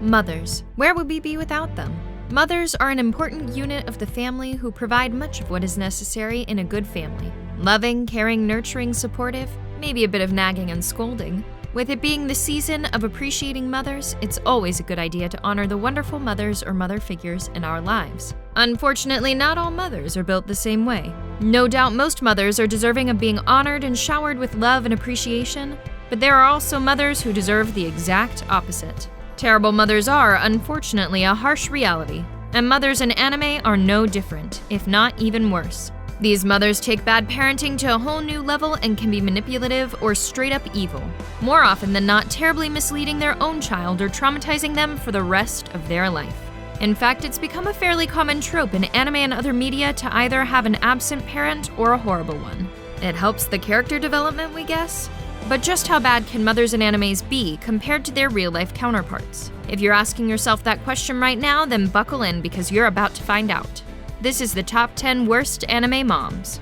Mothers. Where would we be without them? Mothers are an important unit of the family who provide much of what is necessary in a good family. Loving, caring, nurturing, supportive, maybe a bit of nagging and scolding. With it being the season of appreciating mothers, it's always a good idea to honor the wonderful mothers or mother figures in our lives. Unfortunately, not all mothers are built the same way. No doubt most mothers are deserving of being honored and showered with love and appreciation, but there are also mothers who deserve the exact opposite. Terrible mothers are, unfortunately, a harsh reality, and mothers in anime are no different, if not even worse. These mothers take bad parenting to a whole new level and can be manipulative or straight up evil, more often than not terribly misleading their own child or traumatizing them for the rest of their life. In fact, it's become a fairly common trope in anime and other media to either have an absent parent or a horrible one. It helps the character development, we guess? But just how bad can mothers in animes be compared to their real-life counterparts? If you're asking yourself that question right now, then buckle in because you're about to find out. This is the top 10 worst anime moms.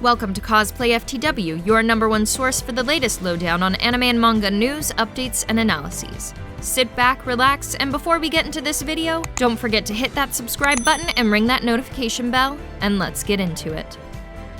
Welcome to Cosplay-FTW, your #1 source for the latest lowdown on anime and manga news, updates, and analyses. Sit back, relax, and before we get into this video, don't forget to hit that subscribe button and ring that notification bell, and let's get into it.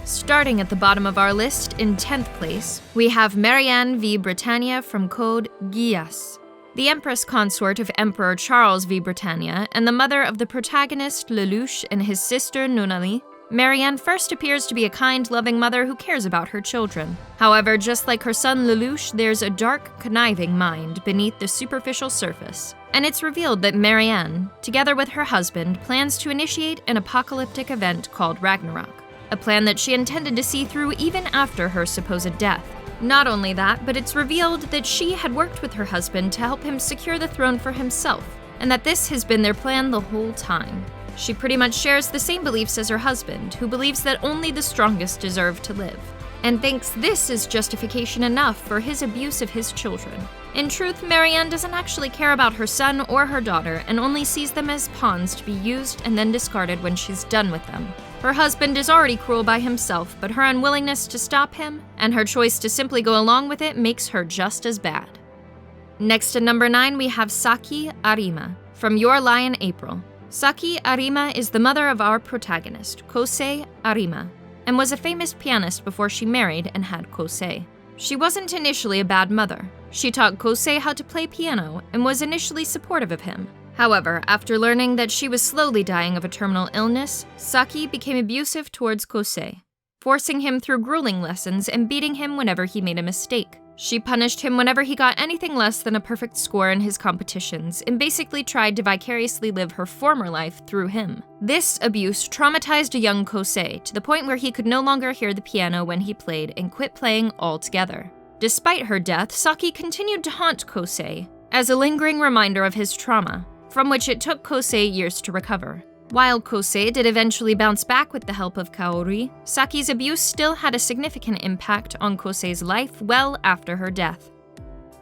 Starting at the bottom of our list, in 10th place, we have Marianne v. Britannia from code Geass. The Empress consort of Emperor Charles v. Britannia and the mother of the protagonist Lelouch and his sister Nunali, Marianne first appears to be a kind, loving mother who cares about her children. However, just like her son Lelouch, there's a dark, conniving mind beneath the superficial surface. And it's revealed that Marianne, together with her husband, plans to initiate an apocalyptic event called Ragnarok. A plan that she intended to see through even after her supposed death. Not only that, but it's revealed that she had worked with her husband to help him secure the throne for himself, and that this has been their plan the whole time. She pretty much shares the same beliefs as her husband, who believes that only the strongest deserve to live, and thinks this is justification enough for his abuse of his children. In truth, Marianne doesn't actually care about her son or her daughter, and only sees them as pawns to be used and then discarded when she's done with them. Her husband is already cruel by himself, but her unwillingness to stop him, and her choice to simply go along with it, makes her just as bad. Next at number 9, we have Saki Arima, from Your Lie in April. Saki Arima is the mother of our protagonist, Kosei Arima, and was a famous pianist before she married and had Kosei. She wasn't initially a bad mother. She taught Kosei how to play piano and was initially supportive of him. However, after learning that she was slowly dying of a terminal illness, Saki became abusive towards Kosei, forcing him through grueling lessons and beating him whenever he made a mistake. She punished him whenever he got anything less than a perfect score in his competitions and basically tried to vicariously live her former life through him. This abuse traumatized a young Kosei to the point where he could no longer hear the piano when he played and quit playing altogether. Despite her death, Saki continued to haunt Kosei as a lingering reminder of his trauma, from which it took Kosei years to recover. While Kosei did eventually bounce back with the help of Kaori, Saki's abuse still had a significant impact on Kosei's life well after her death.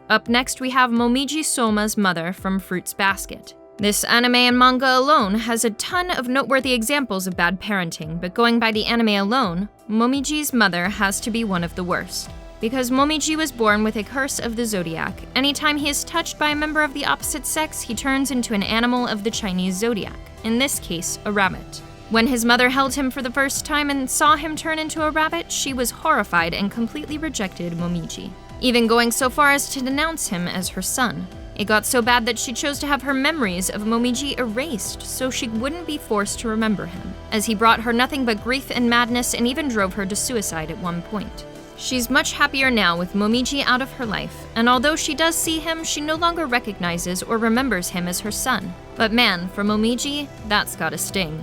Up next, we have Momiji Soma's mother from Fruits Basket. This anime and manga alone has a ton of noteworthy examples of bad parenting, but going by the anime alone, Momiji's mother has to be one of the worst. Because Momiji was born with a curse of the zodiac, anytime he is touched by a member of the opposite sex, he turns into an animal of the Chinese zodiac, in this case, a rabbit. When his mother held him for the first time and saw him turn into a rabbit, she was horrified and completely rejected Momiji, even going so far as to denounce him as her son. It got so bad that she chose to have her memories of Momiji erased so she wouldn't be forced to remember him, as he brought her nothing but grief and madness and even drove her to suicide at one point. She's much happier now with Momiji out of her life, and although she does see him, she no longer recognizes or remembers him as her son. But man, for Momiji, that's gotta sting.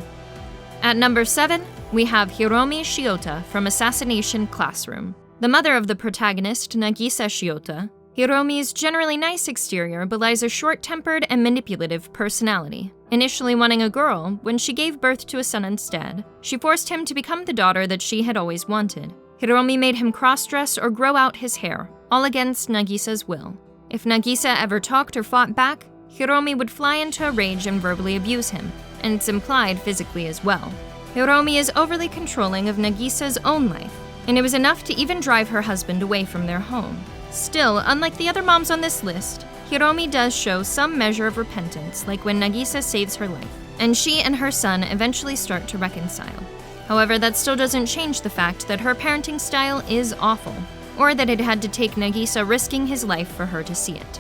At number 7, we have Hiromi Shiota from Assassination Classroom. The mother of the protagonist, Nagisa Shiota, Hiromi's generally nice exterior belies a short-tempered and manipulative personality. Initially wanting a girl, when she gave birth to a son instead, she forced him to become the daughter that she had always wanted. Hiromi made him cross-dress or grow out his hair, all against Nagisa's will. If Nagisa ever talked or fought back, Hiromi would fly into a rage and verbally abuse him, and it's implied physically as well. Hiromi is overly controlling of Nagisa's own life, and it was enough to even drive her husband away from their home. Still, unlike the other moms on this list, Hiromi does show some measure of repentance, like when Nagisa saves her life, and she and her son eventually start to reconcile. However, that still doesn't change the fact that her parenting style is awful, or that it had to take Nagisa risking his life for her to see it.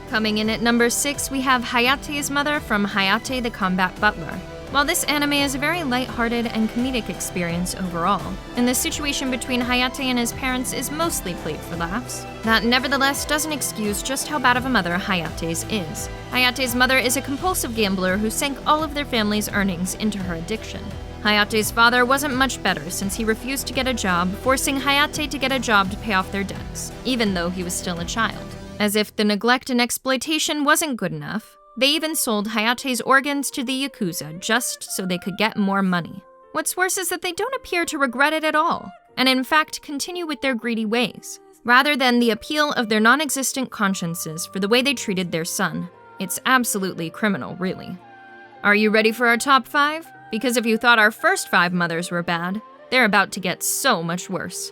Coming in at number 6, we have Hayate's mother from Hayate the Combat Butler. While this anime is a very lighthearted and comedic experience overall, and the situation between Hayate and his parents is mostly played for laughs, that nevertheless doesn't excuse just how bad of a mother Hayate's is. Hayate's mother is a compulsive gambler who sank all of their family's earnings into her addiction. Hayate's father wasn't much better since he refused to get a job, forcing Hayate to get a job to pay off their debts, even though he was still a child. As if the neglect and exploitation wasn't good enough, they even sold Hayate's organs to the Yakuza just so they could get more money. What's worse is that they don't appear to regret it at all, and in fact continue with their greedy ways, rather than the appeal of their non-existent consciences for the way they treated their son. It's absolutely criminal, really. Are you ready for our top 5? Because if you thought our first 5 mothers were bad, they're about to get so much worse.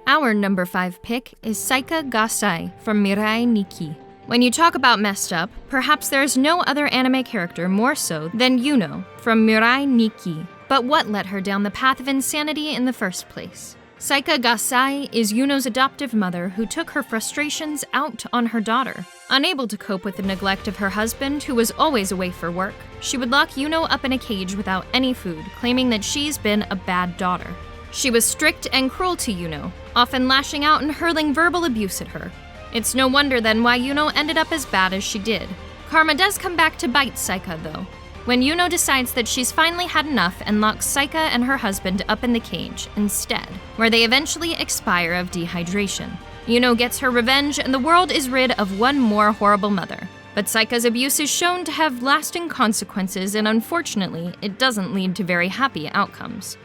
Our number 5 pick is Saika Gasai from Mirai Nikki. When you talk about messed up, perhaps there is no other anime character more so than Yuno from Mirai Nikki. But what led her down the path of insanity in the first place? Saika Gasai is Yuno's adoptive mother who took her frustrations out on her daughter. Unable to cope with the neglect of her husband, who was always away for work, she would lock Yuno up in a cage without any food, claiming that she's been a bad daughter. She was strict and cruel to Yuno, often lashing out and hurling verbal abuse at her. It's no wonder then why Yuno ended up as bad as she did. Karma does come back to bite Saika though, when Yuno decides that she's finally had enough and locks Saika and her husband up in the cage instead, where they eventually expire of dehydration. Yuno gets her revenge and the world is rid of one more horrible mother. But Saika's abuse is shown to have lasting consequences, and unfortunately, it doesn't lead to very happy outcomes.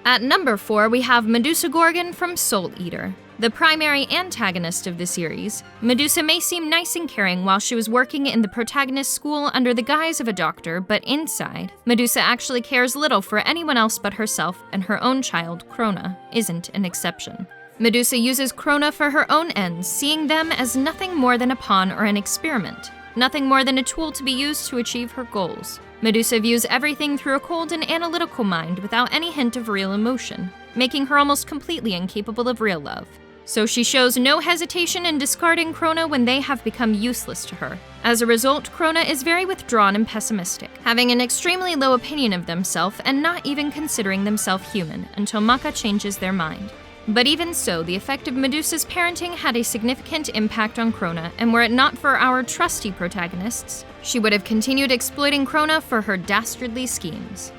At number 4, we have Medusa Gorgon from Soul Eater. The primary antagonist of the series, Medusa may seem nice and caring while she was working in the protagonist's school under the guise of a doctor, but inside, Medusa actually cares little for anyone else but herself, and her own child, Krona, isn't an exception. Medusa uses Krona for her own ends, seeing them as nothing more than a pawn or an experiment, nothing more than a tool to be used to achieve her goals. Medusa views everything through a cold and analytical mind without any hint of real emotion, making her almost completely incapable of real love. So she shows no hesitation in discarding Krona when they have become useless to her. As a result, Krona is very withdrawn and pessimistic, having an extremely low opinion of themselves and not even considering themselves human until Maka changes their mind. But even so, the effect of Medusa's parenting had a significant impact on Krona, and were it not for our trusty protagonists, she would have continued exploiting Krona for her dastardly schemes.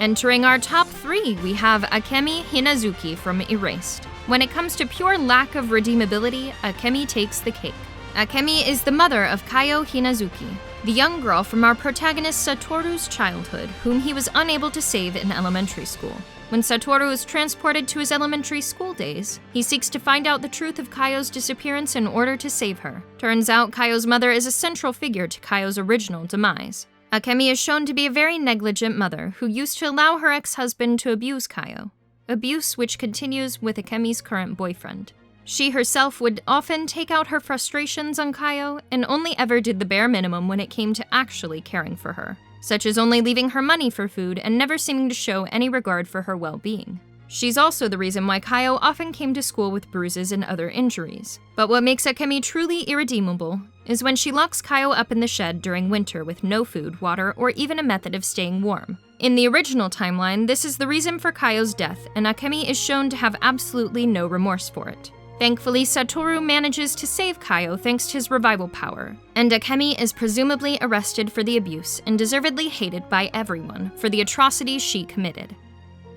Entering our top 3, we have Akemi Hinozuki from Erased. When it comes to pure lack of redeemability, Akemi takes the cake. Akemi is the mother of Kaio Hinazuki, the young girl from our protagonist Satoru's childhood, whom he was unable to save in elementary school. When Satoru is transported to his elementary school days, he seeks to find out the truth of Kaio's disappearance in order to save her. Turns out Kaio's mother is a central figure to Kaio's original demise. Akemi is shown to be a very negligent mother who used to allow her ex-husband to abuse Kaio, abuse which continues with Akemi's current boyfriend. She herself would often take out her frustrations on Kaio and only ever did the bare minimum when it came to actually caring for her, such as only leaving her money for food and never seeming to show any regard for her well-being. She's also the reason why Kaio often came to school with bruises and other injuries. But what makes Akemi truly irredeemable is when she locks Kaio up in the shed during winter with no food, water, or even a method of staying warm. In the original timeline, this is the reason for Kaio's death, and Akemi is shown to have absolutely no remorse for it. Thankfully, Satoru manages to save Kaio thanks to his revival power, and Akemi is presumably arrested for the abuse and deservedly hated by everyone for the atrocities she committed.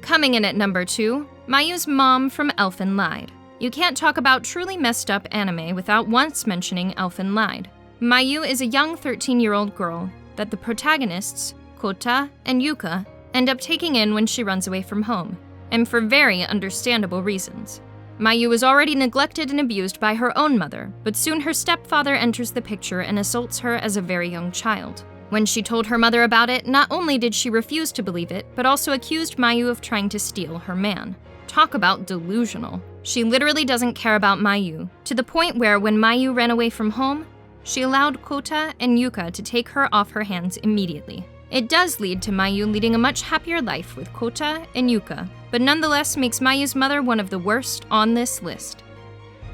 Coming in at number 2, Mayu's mom from Elfen Lied. You can't talk about truly messed up anime without once mentioning Elfen Lied. Mayu is a young 13-year-old girl that the protagonists, Kota and Yuka, end up taking in when she runs away from home, and for very understandable reasons. Mayu was already neglected and abused by her own mother, but soon her stepfather enters the picture and assaults her as a very young child. When she told her mother about it, not only did she refuse to believe it, but also accused Mayu of trying to steal her man. Talk about delusional. She literally doesn't care about Mayu, to the point where when Mayu ran away from home, She allowed Kota and Yuka to take her off her hands immediately. It does lead to Mayu leading a much happier life with Kota and Yuka, but nonetheless makes Mayu's mother one of the worst on this list.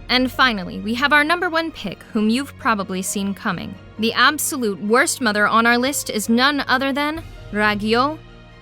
And finally, we have our number 1 pick, whom you've probably seen coming. The absolute worst mother on our list is none other than Ragio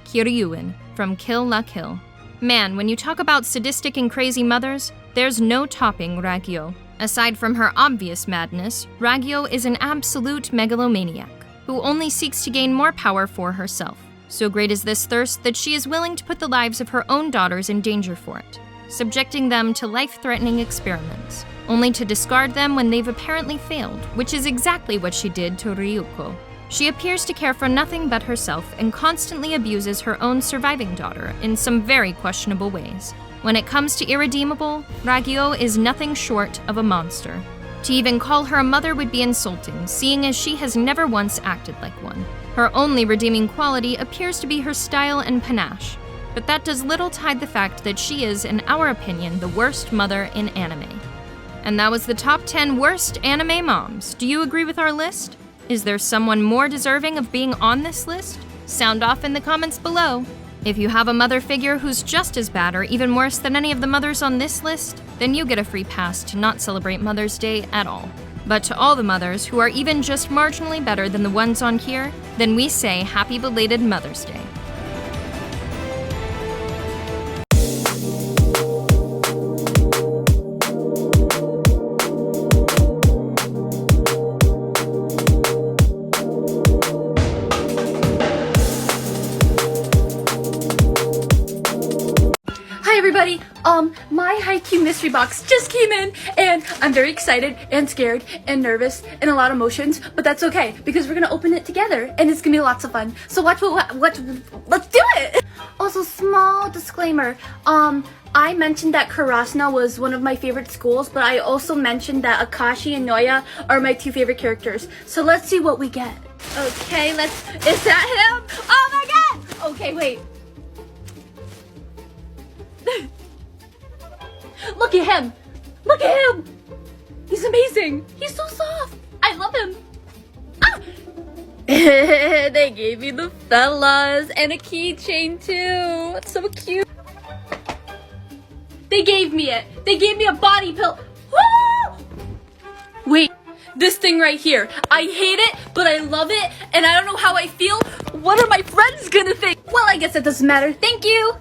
Kiryuin from Kill la Kill. Man, when you talk about sadistic and crazy mothers, there's no topping Ragio. Aside from her obvious madness, Ragio is an absolute megalomaniac who only seeks to gain more power for herself. So great is this thirst that she is willing to put the lives of her own daughters in danger for it, subjecting them to life-threatening experiments, only to discard them when they've apparently failed, which is exactly what she did to Ryuko. She appears to care for nothing but herself and constantly abuses her own surviving daughter in some very questionable ways. When it comes to irredeemable, Ragio is nothing short of a monster. To even call her a mother would be insulting, seeing as she has never once acted like one. Her only redeeming quality appears to be her style and panache, but that does little to hide the fact that she is, in our opinion, the worst mother in anime. And that was the top 10 worst anime moms. Do you agree with our list? Is there someone more deserving of being on this list? Sound off in the comments below. If you have a mother figure who's just as bad or even worse than any of the mothers on this list, then you get a free pass to not celebrate Mother's Day at all. But to all the mothers who are even just marginally better than the ones on here, then we say happy belated Mother's Day. Everybody, my Haikyuu mystery box just came in, and I'm very excited and scared and nervous and a lot of emotions, but that's okay because we're gonna open it together and it's gonna be lots of fun. So let's do it. Also, small disclaimer, I mentioned that Karasuno was one of my favorite schools, but I also mentioned that Akashi and Noya are my 2 favorite characters. So let's see what we get. Okay, is that him? Oh my god! Okay, wait. Look at him! Look at him! He's amazing! He's so soft! I love him! Ah! They gave me the fellas and a keychain too! It's so cute! They gave me it! They gave me a body pill! Woo! Wait, this thing right here. I hate it, but I love it, and I don't know how I feel. What are my friends gonna think? Well, I guess it doesn't matter. Thank you!